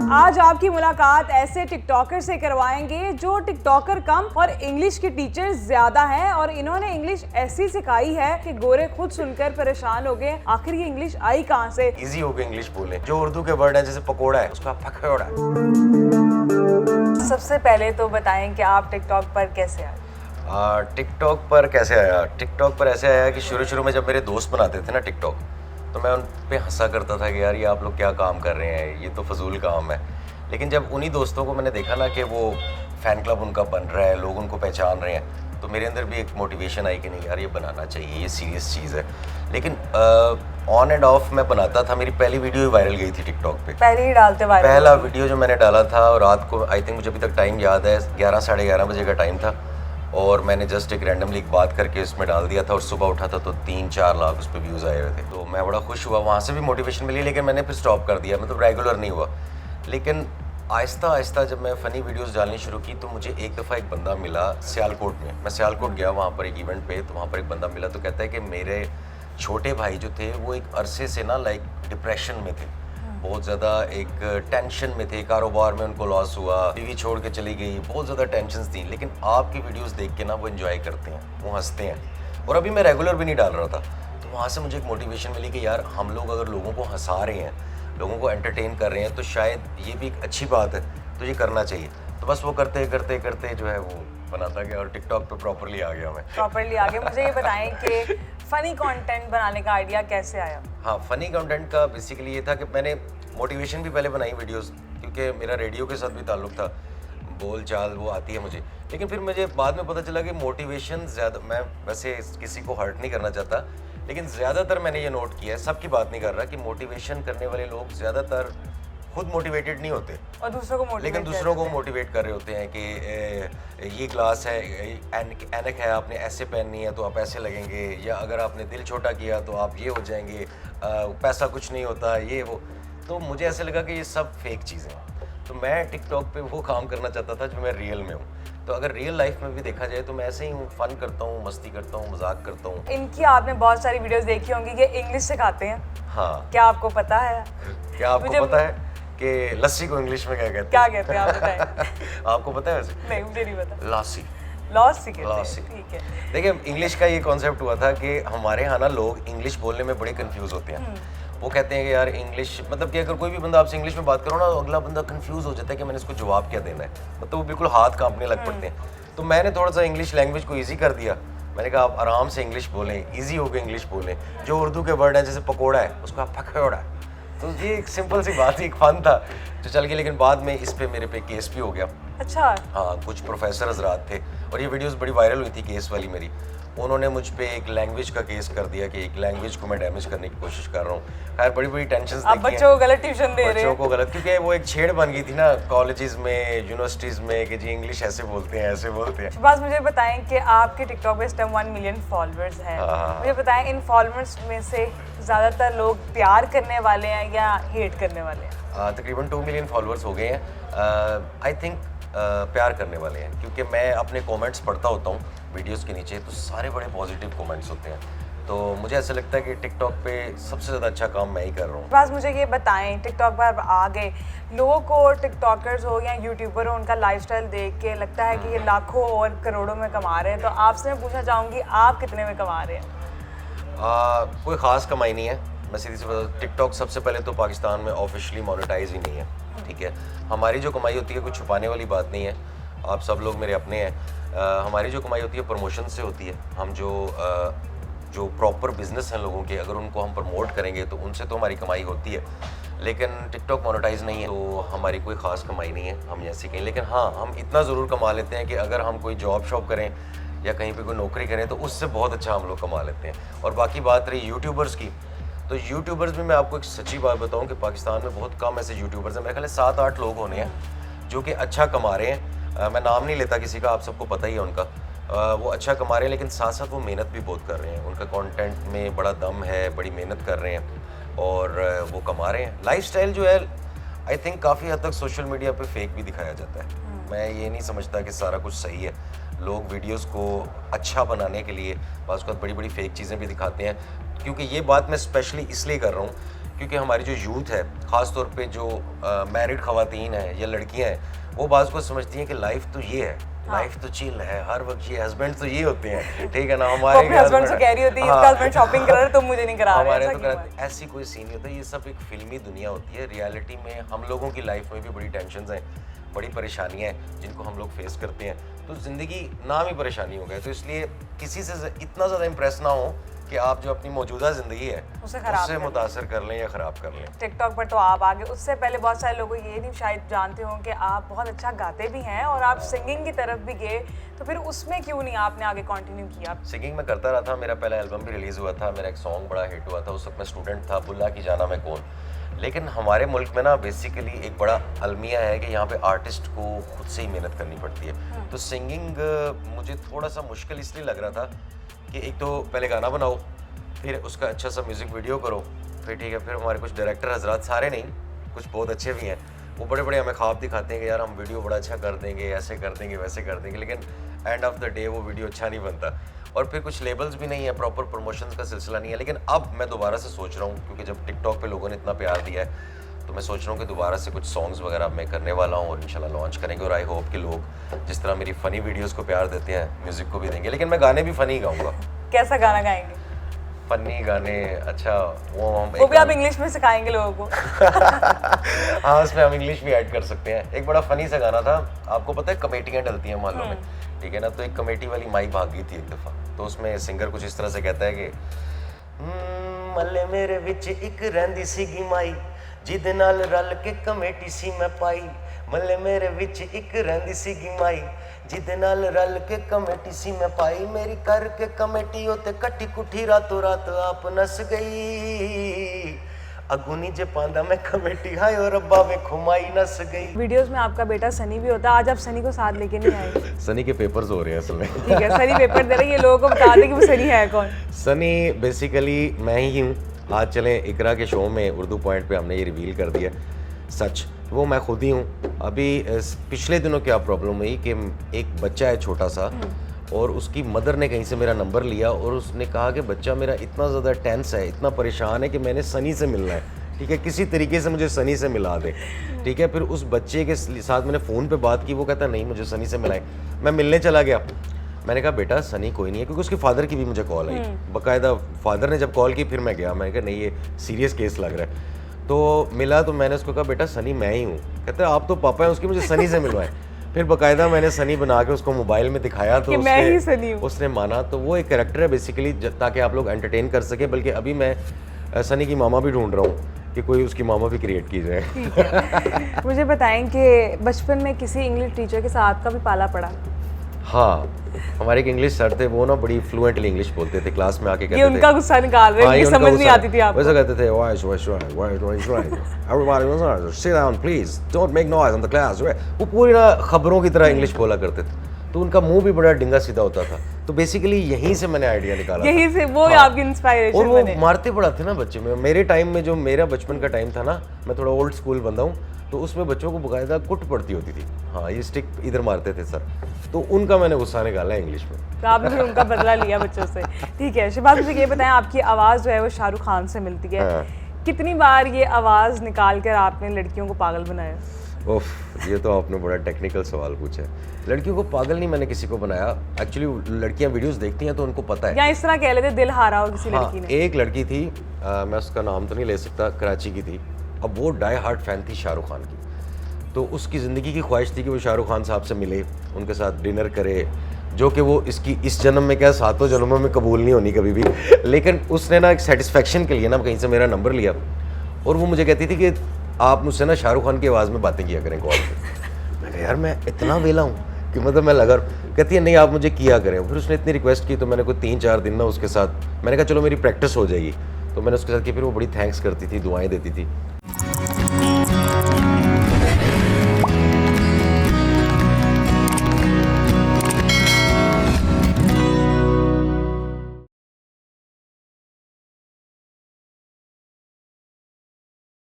आज आपकी मुलाकात ऐसे टिकटॉकर से करवाएंगे जो टिकटॉकर कम और इंग्लिश के टीचर ज्यादा हैं और इन्होंने इंग्लिश ऐसी सिखाई है कि गोरे खुद सुनकर परेशान हो गए, आखिर ये इंग्लिश आई कहाँ से। इजी हो गया इंग्लिश बोले, जो उर्दू के वर्ड है जैसे पकोड़ा है उसका पकौड़ा। सबसे पहले तो बताएं कि आप टिकटॉक पर कैसे आए। टिकटॉक पर कैसे आया? टिकटॉक पर ऐसे आया कि शुरू में जब मेरे दोस्त बनाते थे ना टिकटॉक, तो मैं उन पे हंसा करता था कि यार ये आप लोग क्या काम कर रहे हैं, ये तो फजूल काम है। लेकिन जब उन्हीं दोस्तों को मैंने देखा ना कि वो फ़ैन क्लब उनका बन रहा है, लोग उनको पहचान रहे हैं, तो मेरे अंदर भी एक मोटिवेशन आई कि नहीं यार ये बनाना चाहिए, ये सीरियस चीज़ है। लेकिन ऑन एंड ऑफ मैं बनाता था। मेरी पहली वीडियो ही वायरल गई थी टिकटॉक पे, पहले ही डालते वायरल। पहला वीडियो जो मैंने डाला था, और रात को आई थिंक मुझे अभी तक टाइम याद है 11 साढ़े 11 बजे का टाइम था, और मैंने जस्ट एक रैंडमली एक बात करके उसमें डाल दिया था, और सुबह उठा था तो 3-4 लाख उस पर व्यूज़ आए हुए थे। तो मैं बड़ा खुश हुआ, वहाँ से भी मोटिवेशन मिली, लेकिन मैंने फिर स्टॉप कर दिया, मतलब रेगुलर नहीं हुआ। लेकिन आहिस्ता आहिस्ता जब मैं फ़नी वीडियोस डालनी शुरू की तो मुझे एक दफ़ा एक बंदा मिला सियालकोट में। मैं सियालकोट गया वहाँ पर एक इवेंट पे, तो वहाँ पर एक बंदा मिला, तो कहता है कि मेरे छोटे भाई जो थे वो एक अरसे से ना लाइक डिप्रेशन में थे, बहुत ज़्यादा एक टेंशन में थे, कारोबार में उनको लॉस हुआ, बीवी छोड़ के चली गई, बहुत ज़्यादा टेंशन्स थी। लेकिन आपकी वीडियोस देख के ना वो एंजॉय करते हैं, वो हंसते हैं। और अभी मैं रेगुलर भी नहीं डाल रहा था, तो वहाँ से मुझे एक मोटिवेशन मिली कि यार हम लोग अगर लोगों को हंसा रहे हैं, लोगों को एंटरटेन कर रहे हैं, तो शायद ये भी एक अच्छी बात है, तो ये करना चाहिए। तो बस वो करते करते करते जो है वो बनाता गया, और टिकटॉक पे प्रॉपरली आ गया मैं। प्रॉपरली आ गया। मुझे ये बताएं कि फ़नी कंटेंट बनाने का आइडिया कैसे आया। हाँ, फ़नी कंटेंट का बेसिकली ये था कि मैंने मोटिवेशन भी पहले बनाई वीडियोस, क्योंकि मेरा रेडियो के साथ भी ताल्लुक़ था, बोल चाल वो आती है मुझे। लेकिन फिर मुझे बाद में पता चला कि मोटिवेशन ज़्यादा, मैं वैसे किसी को हर्ट नहीं करना चाहता, लेकिन ज़्यादातर मैंने ये नोट किया है, सबकी बात नहीं कर रहा, कि मोटिवेशन करने वाले लोग ज़्यादातर खुद मोटिवेटेड नहीं होते, और दूसरों को लेकिन दूसरों को मोटिवेट कर रहे होते हैं कि ये ग्लास है, ऐनक है, आपने ऐसे पहननी है तो आप ऐसे लगेंगे, या अगर आपने दिल छोटा किया तो आप ये हो जाएंगे, पैसा कुछ नहीं होता, ये वो। तो मुझे ऐसे लगा कि ये सब फेक चीज़ें हैं, तो मैं टिकटॉक पे वो काम करना चाहता था जो मैं रियल में हूँ। तो अगर रियल लाइफ में भी देखा जाए तो मैं ऐसे ही हूँ, फ़न करता हूँ, मस्ती करता हूँ, मजाक करता हूँ। इनकी आपने बहुत सारी वीडियोस देखी होंगी कि इंग्लिश सिखाते हैं। हाँ, क्या आपको पता है? क्या आपको पता है कि लस्सी को इंग्लिश में क्या कहते हैं? क्या कहते हैं आप बताएं। आपको पता है वैसे? नहीं, मुझे नहीं पता। लासी। लॉसी कहते लॉसी। हैं, ठीक है। देखिए, इंग्लिश का ये कॉन्सेप्ट हुआ था कि हमारे यहाँ ना लोग इंग्लिश बोलने में बड़े कंफ्यूज होते हैं। वो कहते हैं कि यार इंग्लिश, मतलब कि अगर कोई भी बंदा आपसे इंग्लिश में बात करो ना, तो अगला बंदा कंफ्यूज हो जाता है कि मैंने इसको जवाब क्या देना है, मतलब वो बिल्कुल हाथ कांपने लग पड़ते हैं। तो मैंने थोड़ा सा इंग्लिश लैंग्वेज को ईजी कर दिया। मैंने कहा आप आराम से इंग्लिश बोलें, ईजी होकर इंग्लिश बोलें, जो उर्दू के वर्ड हैं जैसे पकोड़ा है उसको आप पकौड़ा। तो ये एक सिंपल सी बात थी, एक फ़न था जो चल गया। लेकिन बाद में इस पे मेरे पे केस भी हो गया। अच्छा। हाँ, कुछ प्रोफेसर हजरात थे, और ये वीडियोस बड़ी वायरल हुई थी केस वाली मेरी। उन्होंने मुझ पे एक लैंग्वेज का केस कर दिया कि एक लैंग्वेज को मैं डैमेज करने की कोशिश कर रहा हूँ। खैर बड़ी बड़ी टेंशन आप बच्चों को गलत ट्यूशन दे रहे हैं। बच्चों को गलत, क्योंकि वो एक छेड़ बन गई थी ना कॉलेजेस में, यूनिवर्सिटीज़ में, कि जी इंग्लिश ऐसे बोलते हैं, ऐसे बोलते हैं। शहबाज, मुझे बताएं कि आपके टिकटॉक पे इस टाइम 1 मिलियन फॉलोअर्स हैं। मुझे बताएं इन फॉलोअर्स में से ज़्यादातर लोग प्यार करने वाले हैं या हेट करने वाले हैं? तकरीबन 2 मिलियन फॉलोअर्स हो गए हैं। आई थिंक प्यार करने वाले हैं, क्योंकि मैं अपने कमेंट्स पढ़ता होता हूँ वीडियोस के नीचे, तो सारे बड़े पॉजिटिव कमेंट्स होते हैं। तो मुझे ऐसा लगता है कि टिकटॉक पे सबसे ज़्यादा अच्छा काम मैं ही कर रहा हूँ। बस मुझे ये बताएं, टिकटॉक पर आ गए लोगों को, टिकटॉकर्स हो या यूट्यूबर हो, उनका लाइफस्टाइल देख के लगता है कि ये लाखों और करोड़ों में कमा रहे हैं, तो आपसे मैं पूछना चाहूँगी आप कितने में कमा रहे हैं? कोई ख़ास कमाई नहीं है, मैं सीधी सी बात। टिकटॉक सबसे पहले तो पाकिस्तान में ऑफिशियली मोनेटाइज ही नहीं है, ठीक है। हमारी जो कमाई होती है कुछ छुपाने वाली बात नहीं है, आप सब लोग मेरे अपने हैं। हमारी जो कमाई होती है प्रमोशन से होती है। हम जो प्रॉपर बिजनेस हैं लोगों के, अगर उनको हम प्रमोट करेंगे तो उनसे तो हमारी कमाई होती है। लेकिन टिकटॉक मोनेटाइज नहीं है, तो हमारी कोई ख़ास कमाई नहीं है, हम ऐसे कहें। लेकिन हाँ, हम इतना ज़रूर कमा लेते हैं कि अगर हम कोई जॉब शॉप करें या कहीं पे कोई नौकरी करें तो उससे बहुत अच्छा हम लोग कमा लेते हैं। और बाकी बात रही यूट्यूबर्स की, तो यूट्यूबर्स में मैं आपको एक सच्ची बात बताऊं कि पाकिस्तान में बहुत कम ऐसे यूट्यूबर्स हैं, मेरे ख्याल 7-8 लोग होने हैं जो कि अच्छा कमा रहे हैं। मैं नाम नहीं लेता किसी का, आप सबको पता ही है उनका। वो अच्छा कमा रहे हैं, लेकिन साथ साथ वो मेहनत भी बहुत कर रहे हैं। उनका कंटेंट में बड़ा दम है, बड़ी मेहनत कर रहे हैं और वो कमा रहे हैं। लाइफस्टाइल जो है आई थिंक काफ़ी हद तक सोशल मीडिया पे फेक भी दिखाया जाता है। मैं ये नहीं समझता कि सारा कुछ सही है। लोग वीडियोस को अच्छा बनाने के लिए बाज़ बड़ी बड़ी फेक चीज़ें भी दिखाते हैं, क्योंकि ये बात मैं स्पेशली इसलिए कर रहा हूँ क्योंकि हमारी जो यूथ है, ख़ास तौर पे जो मैरिड ख़वातीन हैं या लड़कियां हैं, वो बाज़ को समझती हैं कि लाइफ तो ये है, लाइफ तो चिल है, हर वक्त ये हस्बैंड तो ये होते हैं, ठीक है ना। हमारे हस्बैंड से कह रही होती है इसका हस्बैंड शॉपिंग कर रहा है, तुम मुझे नहीं करा रहे, हमारे ऐसा तो क्यों है? कराते, ऐसी कोई सीन नहीं होता। ये सब एक फिल्मी दुनिया होती है। रियलिटी में हम लोगों की लाइफ में भी बड़ी टेंशन्स हैं, बड़ी परेशानियां हैं जिनको हम लोग फेस करते हैं। तो ज़िंदगी नाम ही परेशानी हो गया, तो इसलिए किसी से इतना ज़्यादा इम्प्रेस ना हो कि आप जो अपनी मौजूदा ज़िंदगी है उससे मुतासर कर लें या ख़राब कर लें। टिकटॉक पर तो आप आगे, उससे पहले बहुत सारे लोगों ये नहीं शायद जानते हों कि आप बहुत अच्छा गाते भी हैं और आप सिंगिंग की तरफ भी गए, तो फिर उसमें क्यों नहीं आपने आगे कंटिन्यू किया? सिंगिंग में करता रहा था, मेरा पहला एल्बम भी रिलीज़ हुआ था, मेरा एक सॉन्ग बड़ा हिट हुआ था, उस वक्त मैं स्टूडेंट था, बुल्ला की जाना मैं कौन। लेकिन हमारे मुल्क में ना बेसिकली एक बड़ा अलमिया है कि यहाँ पे आर्टिस्ट को खुद से ही मेहनत करनी पड़ती है। तो सिंगिंग मुझे थोड़ा सा मुश्किल इसलिए लग रहा था कि एक तो पहले गाना बनाओ, फिर उसका अच्छा सा म्यूज़िक वीडियो करो, फिर ठीक है, फिर हमारे कुछ डायरेक्टर हजरात, सारे नहीं, कुछ बहुत अच्छे भी हैं, वो बड़े बड़े हमें ख्वाब दिखाते हैं कि यार हम वीडियो बड़ा अच्छा कर देंगे, ऐसे कर देंगे, वैसे कर देंगे, लेकिन एंड ऑफ द डे वो वीडियो अच्छा नहीं बनता। और फिर कुछ लेबल्स भी नहीं है, प्रॉपर प्रमोशंस का सिलसिला नहीं है। लेकिन अब मैं दोबारा से सोच रहा हूँ, क्योंकि जब टिकटॉक पे लोगों ने इतना प्यार दिया है, तो मैं सोच रहा हूँ कि दोबारा से कुछ सॉन्ग्स वगैरह मैं करने वाला हूँ और इंशाल्लाह लॉन्च करेंगे। और आई होप कि लोग जिस तरह मेरी फ़नी वीडियोस को प्यार देते हैं, म्यूज़िक को भी देंगे। लेकिन मैं गाने भी फ़नी गाऊँगा। कैसा गाना गाएंगे? फ़नी गाने, अच्छा वो भी आप इंग्लिश में सिखाएंगे लोगों को? हाँ, उसमें हम इंग्लिश भी ऐड कर सकते हैं। एक बड़ा फ़नी सा गाना था, आपको पता है कमेटियाँ डलती हैं मोहल्लों में, ठीक है ना, तो एक कमेटी वाली माई भाग गई थी एक दफ़ा, तो उसमें सिंगर कुछ इस तरह से कहता है कि मल्ले मेरे विच एक रहिंदी सीगी माई, जिदे नाल रल के कमेटी सी मैं पाई। मल्ले मेरे विच एक रहिंदी सीगी माई, जिदे नाल रल के कमेटी सी मैं पाई। मेरी करके कमेटी होते कट्टी कुठी रातों रात आप नस गई। अगुनी जे पांदा मैं कमेटी हाय और रब्बा वे खुमाई नस गई। वीडियोस में आपका बेटा सनी भी होता है, आज आप सनी को साथ लेके नहीं आए? सनी के पेपर्स हो रहे हैं असल में। ठीक है, सनी पेपर दे रहे हैं, ये लोगों को बता दें कि वो सनी है कौन। सनी बेसिकली मैं ही हूँ। आज चलें इकरा के शो में उर्दू पॉइंट पे हमने ये रिवील कर दिया सच, वो मैं खुद ही हूँ। अभी पिछले दिनों क्या प्रॉब्लम हुई कि एक बच्चा है छोटा सा, और उसकी मदर ने कहीं से मेरा नंबर लिया और उसने कहा कि बच्चा मेरा इतना ज़्यादा टेंस है, इतना परेशान है कि मैंने सनी से मिलना है, ठीक है, किसी तरीके से मुझे सनी से मिला दे, ठीक है। फिर उस बच्चे के साथ मैंने फ़ोन पे बात की, वो कहता नहीं मुझे सनी से मिलाएं। मैं मिलने चला गया, मैंने कहा बेटा सनी कोई नहीं है, क्योंकि उसके फादर की भी मुझे कॉल आई, बाकायदा फादर ने जब कॉल की फिर मैं गया, मैंने कहा नहीं ये सीरियस केस लग रहा है। तो मिला तो मैंने उसको कहा बेटा सनी मैं ही हूँ। कहते हैं आप तो पापा हैं उसके, मुझे सनी से मिलवाएं। फिर बाकायदा मैंने सनी बना के उसको मोबाइल में दिखाया, तो उसने माना। तो वो एक कैरेक्टर है बेसिकली, ताकि आप लोग एंटरटेन कर सके। बल्कि अभी मैं सनी की मामा भी ढूंढ रहा हूँ कि कोई उसकी मामा भी क्रिएट की जाए। मुझे बताएं कि बचपन में किसी इंग्लिश टीचर के साथ का भी पाला पड़ा? हाँ, हमारे एक इंग्लिश सर थे, वो ना बड़ी फ्लुएंटली इंग्लिश बोलते थे, क्लास में आके कहते थे। ये उनका गुस्सा निकाल रहे हैं, समझ नहीं आती थी आपको? वैसा कहते थे, sit down please, don't make noise in the class। वो पूरी ना खबरों की तरह इंग्लिश बोला करते थे, तो उनका मुंह भी बड़ा डिंगा सीधा होता था। तो बेसिकली यहीं से मैंने आइडिया निकाला, यहीं से वो आपकी इंस्पायरेशन और वो मारते बड़ा थे ना बच्चे में। मेरे टाइम में जो मेरा बचपन का टाइम था ना, मैं थोड़ा ओल्ड स्कूल बंदा हूँ, तो उसमें बच्चों को बाकायदा कुट पड़ती होती थी। हाँ, ये स्टिक इधर मारते थे सर, तो उनका मैंने गुस्सा निकाला इंग्लिश में। तो आपने फिर उनका बदला लिया बच्चों से। ठीक है शहबाज, मुझे ये बताएं, आपकी आवाज़ जो है वो शाहरुख खान से मिलती है। हाँ। कितनी बार ये आवाज़ निकाल कर आपने लड़कियों को पागल बनाया? ओफ, ये तो आपने बड़ा टेक्निकल सवाल पूछा है। लड़कियों को पागल नहीं मैंने किसी को बनाया। एक्चुअली लड़कियां वीडियोस देखती हैं तो उनको पता है। या इस तरह कह लेते दिल हारा हो किसी हाँ, लड़की ने। एक लड़की थी, मैं उसका नाम तो नहीं ले सकता, कराची की थी। अब वो डाई हार्ट फैन थी शाहरुख खान की, तो उसकी ज़िंदगी की ख्वाहिश थी कि वो शाहरुख खान साहब से मिले, उनके साथ डिनर करे, जो कि वो इसकी इस जन्म में क्या 7 जन्मों में कबूल नहीं होनी कभी भी। लेकिन उसने ना एक सेटिस्फेक्शन के लिए ना कहीं से मेरा नंबर लिया, और वो मुझे कहती थी कि आप मुझसे ना शाहरुख खान की आवाज़ में बातें किया करें कॉल पे। मैं कहा यार मैं इतना वेला हूँ कि मतलब मैं लगा। कहती है नहीं आप मुझे किया करें। फिर उसने इतनी रिक्वेस्ट की तो मैंने कोई 3-4 दिन ना उसके साथ, मैंने कहा चलो मेरी प्रैक्टिस हो जाएगी, तो मैंने उसके साथ की। फिर वो बड़ी थैंक्स करती थी, दुआएं देती थी।